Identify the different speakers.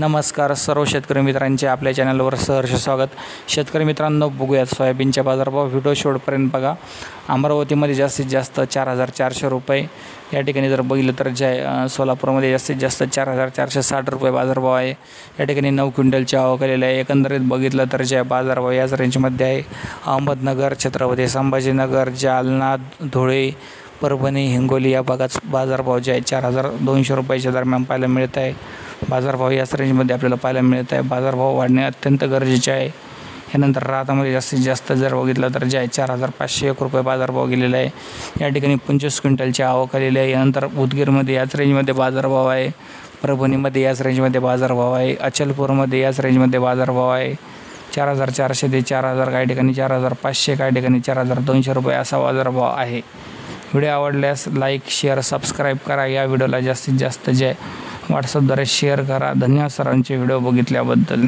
Speaker 1: नमस्कार सर्व शेतकरी मित्रांचे आपल्या चॅनलवर सहर्ष स्वागत। शेतकरी मित्रांनो, बघूयात सोयाबीनचे बाजारभाव। व्हिडिओ शेवटपर्यंत बघा। अमरावतीमध्ये जास्तीत जास्त 4400 रुपये, या ठिकाणी जर बघितलं तर सोलापूरमध्ये जास्तीत जास्त 4460 रुपये बाजारभाव आहे। या ठिकाणी 9 क्विंटलची आवक आलेली आहे। एकंदरीत बघितलं तर बाजारभाव याच रेंजमध्ये आहे। अहमदनगर, छत्रपती संभाजीनगर, जालना, धुळे, परभणी, हिंगोली या भागात बाजारभाव 4200 रुपयाच्या दरम्यान पाहायला मिळत आहे। बाजारभाव याच रेंजमध्ये आपल्याला पाहायला मिळत आहे। बाजारभाव वाढणे अत्यंत गरजेचे आहे। यानंतर राहतामध्ये जास्तीत जास्त जर बघितलं तर 4501 रुपये बाजारभाव गेलेला आहे। या ठिकाणी 25 क्विंटलची आवक आलेली आहे। यानंतर उदगीरमध्ये याच रेंजमध्ये बाजारभाव आहे। परभणीमध्ये याच रेंजमध्ये बाजारभाव आहे। अचलपूरमध्ये याच रेंजमध्ये बाजारभाव आहे। 4400 ते 4000, काही ठिकाणी 4500, काही ठिकाणी 4200 रुपये असा बाजारभाव आहे। व्हिडिओ आवडल्यास लाईक, शेअर, सबस्क्राईब करा। या व्हिडिओला जास्तीत जास्त व्हॉट्सअपद्वारे शेअर करा। धन्यवाद सर्वांचे व्हिडिओ बघितल्याबद्दल।